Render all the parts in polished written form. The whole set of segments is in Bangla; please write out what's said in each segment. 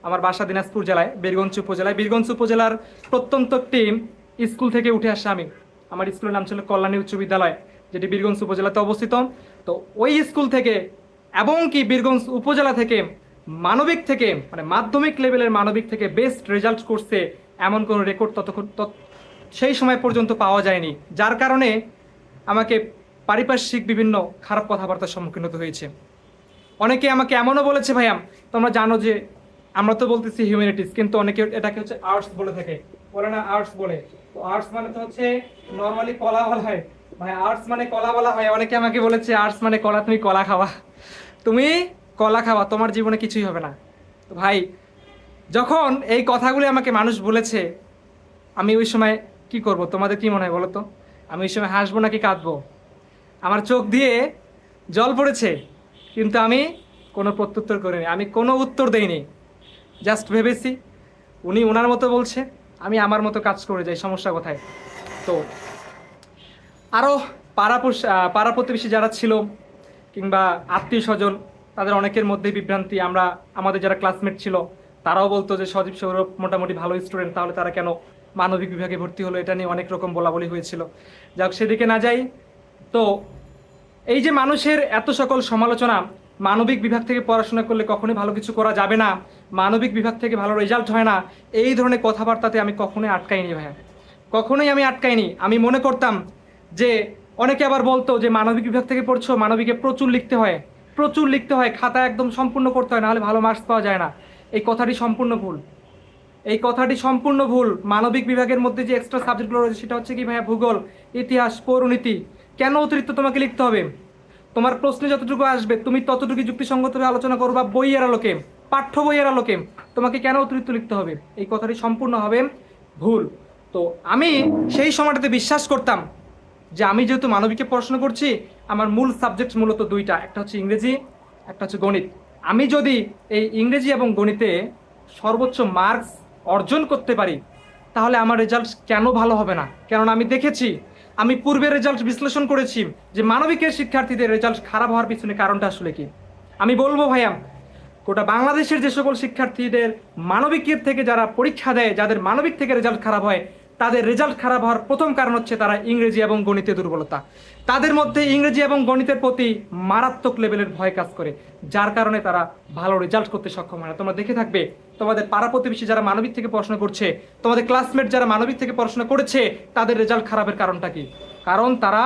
আমার বাসা দিনাজপুর জেলায় বীরগঞ্জ উপজেলায়। বীরগঞ্জ উপজেলার প্রত্যন্ত একটি স্কুল থেকে উঠে আসা আমি। আমার স্কুলের নাম ছিল কল্যাণী উচ্চ বিদ্যালয়, যেটি বীরগঞ্জ উপজেলাতে অবস্থিত। তো ওই স্কুল থেকে এবং কি বীরগঞ্জ উপজেলা থেকে মানবিক থেকে মানে মাধ্যমিক লেভেলের মানবিক থেকে বেস্ট রেজাল্ট করছে এমন কোনো রেকর্ড ততক্ষণ সেই সময় পর্যন্ত পাওয়া যায়নি, যার কারণে আমাকে পারিপার্শ্বিক বিভিন্ন খারাপ কথাবার্তার সম্মুখীন হতে হয়েছে। অনেকে আমাকে এমনও বলেছে, ভাইয়া তোমরা জানো যে আমরা তো বলতেছি হিউম্যানিটিস, কিন্তু অনেকে এটাকে হচ্ছে আর্টস বলে থাকে, বলে না আর্টস বলে। তো আর্টস মানে তো হচ্ছে নর্মালি কলা বলা হয়, ভাই আর্টস মানে কলা বলা হয়। অনেকে আমাকে বলেছে আর্টস মানে কলা, তুমি কলা খাওয়া, তুমি কলা খাওয়া, তোমার জীবনে কিছুই হবে না। তো ভাই যখন এই কথাগুলি আমাকে মানুষ বলেছে, আমি ওই সময় কি করব? তোমাদের কি মনে হয় বলো তো? আমি ওই সময় হাসবো নাকি কাঁদবো? আমার চোখ দিয়ে জল পড়েছে, কিন্তু আমি কোনো প্রত্যুত্তর করিনি, আমি কোনো উত্তর দেইনি। জাস্ট ভেবেছি উনি ওনার মতো বলছে, আমি আমার মতো কাজ করে যাই, সমস্যা কোথায়? তো আরও পাড়া প্রতিবেশী যারা ছিল কিংবা আত্মীয় স্বজন, তাদের অনেকের মধ্যেই বিভ্রান্তি। আমাদের যারা ক্লাসমেট ছিল তারাও বলতো যে সজীব সৌরভ মোটামুটি ভালো স্টুডেন্ট, তাহলে তারা কেন মানবিক বিভাগে ভর্তি হলো? এটা নিয়ে অনেক রকম বলাবলি হয়েছিল। যাক, সেদিকে না যাই। তো এই যে মানুষের এত সকল সমালোচনা, মানবিক বিভাগ থেকে পড়াশোনা করলে কখনোই ভালো কিছু করা যাবে না, মানবিক বিভাগ থেকে ভালো রেজাল্ট হয় না, এই ধরনের কথাবার্তাতে আমি কখনোই আটকাইনি ভাইয়া, কখনোই আমি আটকাইনি। আমি মনে করতাম যে অনেকে আবার বলতো যে মানবিক বিভাগ থেকে পড়ছো, মানবিকে প্রচুর লিখতে হয়, প্রচুর লিখতে হয়, খাতা একদম সম্পূর্ণ করতে হয়, নাহলে ভালো মার্কস পাওয়া যায় না। এই কথাটি সম্পূর্ণ ভুল, এই কথাটি সম্পূর্ণ ভুল। মানবিক বিভাগের মধ্যে যে এক্সট্রা সাবজেক্টগুলো রয়েছে সেটা হচ্ছে কি ভাইয়া, ভূগোল, ইতিহাস, পৌরনীতি। কেন অতিরিক্ত তোমাকে লিখতে হবে? তোমার প্রশ্নে যতটুকু আসবে তুমি ততটুকু যুক্তিসঙ্গতভাবে আলোচনা করবা বইয়ের আলোকে, পাঠ্য বইয়ের আলোকে। তোমাকে কেন অতিরিক্ত লিখতে হবে? এই কথাটি সম্পূর্ণ হবে ভুল। তো আমি সেই সময়টাতে বিশ্বাস করতাম যে আমি যেহেতু মানবিকে পড়াশোনা করছি, আমার মূল সাবজেক্ট মূলত দুইটা, একটা হচ্ছে ইংরেজি, একটা হচ্ছে গণিত। আমি যদি এই ইংরেজি এবং গণিতে সর্বোচ্চ মার্কস অর্জন করতে পারি, তাহলে আমার রেজাল্ট কেন ভালো হবে না? কেননা আমি দেখেছি, আমি পূর্বের রেজাল্ট বিশ্লেষণ করেছি যে মানবিকের শিক্ষার্থীদের রেজাল্ট খারাপ হওয়ার পিছনে কারণটা আসলে কি। আমি বলবো ভাইয়া, গোটা বাংলাদেশের যে সকল শিক্ষার্থীদের মানবিকের থেকে যারা পরীক্ষা দেয়, যাদের মানবিক থেকে রেজাল্ট খারাপ হয়, তাদের রেজাল্ট খারাপ হওয়ার প্রথম কারণ হচ্ছে তারা ইংরেজি এবং গণিতে দুর্বলতা। তাদের মধ্যে ইংরেজি এবং গণিতের প্রতি মারাত্মক লেভেলের ভয় কাজ করে, যার কারণে তারা ভালো রেজাল্ট করতে সক্ষম হয় না। তোমরা দেখে থাকবে তোমাদের পাড়া প্রতিবেশী যারা মানবিক থেকে পড়াশোনা করছে, তোমাদের ক্লাসমেট যারা মানবিক থেকে পড়াশোনা করেছে, তাদের রেজাল্ট খারাপের কারণটা কি? কারণ তারা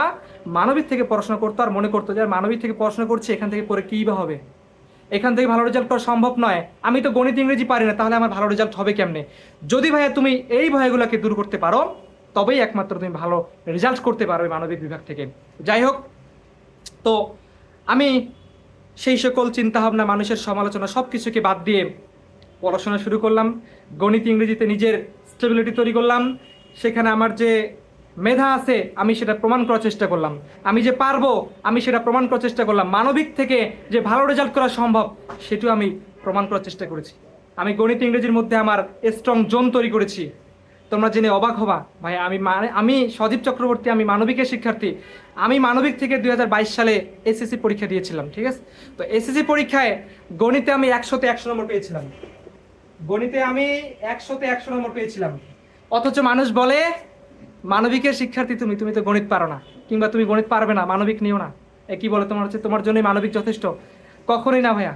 মানবিক থেকে পড়াশোনা করতো আর মনে করতো যে মানবিক থেকে পড়াশোনা করছে, এখান থেকে পড়ে কী বা হবে, এখান থেকে ভালো রেজাল্ট করা সম্ভব নয়, আমি তো গণিত ইংরেজি পারি না, তাহলে আমার ভালো রেজাল্ট হবে কেমনে? যদি ভাইয়া তুমি এই ভয়গুলোকে দূর করতে পারো, তবেই একমাত্র তুমি ভালো রেজাল্ট করতে পারবে মানবিক বিভাগ থেকে। যাই হোক, তো আমি সেই সকল চিন্তাভাবনা, মানুষের সমালোচনা সব কিছুকে বাদ দিয়ে পড়াশোনা শুরু করলাম। গণিত ইংরেজিতে নিজের স্টেবিলিটি তৈরি করলাম। সেখানে আমার যে মেধা আছে আমি সেটা প্রমাণ করার চেষ্টা করলাম, আমি যে পারবো আমি সেটা প্রমাণ করার চেষ্টা করলাম, মানবিক থেকে যে ভালো রেজাল্ট করা সম্ভব সেটাও আমি প্রমাণ করার চেষ্টা করেছি। আমি গণিত ইংরেজির মধ্যে আমার স্ট্রং জোন তৈরি করেছি। তোমরা জেনে অবাক হবা ভাই, আমি সদীপ চক্রবর্তী, আমি মানবিকের শিক্ষার্থী। আমি মানবিক থেকে 2022 সালে এসএসসি পরীক্ষা দিয়েছিলাম, ঠিক আছে? তো এসএসসি পরীক্ষায় গণিতে আমি 100তে 100 নম্বর পেয়েছিলাম, গণিতে আমি 100তে 100 নম্বর পেয়েছিলাম। অথচ মানুষ বলে মানবিকের শিক্ষার্থী তুমি, তুমি তো গণিত পারো না, কিংবা তুমি গণিত পারবে না, মানবিক নিও না। কি বলে, তোমার হচ্ছে তোমার জন্যই মানবিক যথেষ্ট? কখনোই না ভাইয়া,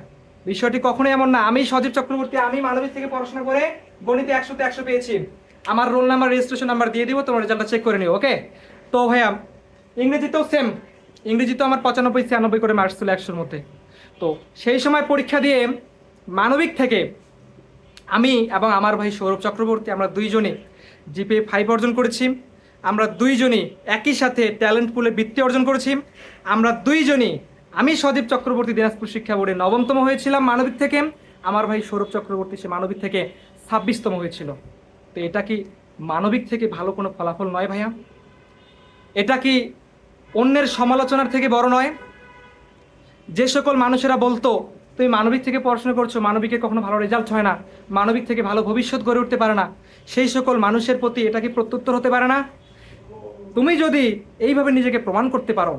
বিষয়টি কখনোই এমন না। আমি সজীব চক্রবর্তী, আমি মানবিক থেকে পড়াশোনা করে গণিতে 100তে 100 পেয়েছি। আমার রোল নাম্বার, রেজিস্ট্রেশন নাম্বার দিয়ে দিব, তোমার রেজাল্টটা চেক করে নিও, ওকে? তো ভাইয়া ইংরেজিতেও সেম, ইংরেজিতেও আমার 95 96 করে মার্কস ছিল 100-র মধ্যে। তো সেই সময় পরীক্ষা দিয়ে মানবিক থেকে আমি এবং আমার ভাই সৌরভ চক্রবর্তী, আমরা দুইজনই জিপিএ 5 অর্জন করেছি। আমরা দুইজনই একই সাথে ট্যালেন্ট পুলে বৃত্তি অর্জন করেছি। আমরা দুইজনই, আমি সদীপ চক্রবর্তী দিনাজপুর শিক্ষা বোর্ডে 9তম হয়েছিলাম মানবিক থেকে, আমার ভাই সৌরভ চক্রবর্তী সে মানবিক থেকে 26তম হয়েছিল। তো এটা কি মানবিক থেকে ভালো কোনো ফলাফল নয় ভাইয়া? এটা কি অন্যের সমালোচনার থেকে বড় নয়? যে সকল মানুষেরা বলতো তুমি মানবিক থেকে পড়াশোনা করছো, মানবিকে কখনো ভালো রেজাল্ট হয় না, মানবিক থেকে ভালো ভবিষ্যৎ গড়ে উঠতে পারে না, সেই সকল মানুষের প্রতি এটা কি প্রত্যুত্তর হতে পারে না? তুমি যদি এইভাবে নিজেকে প্রমাণ করতে পারো,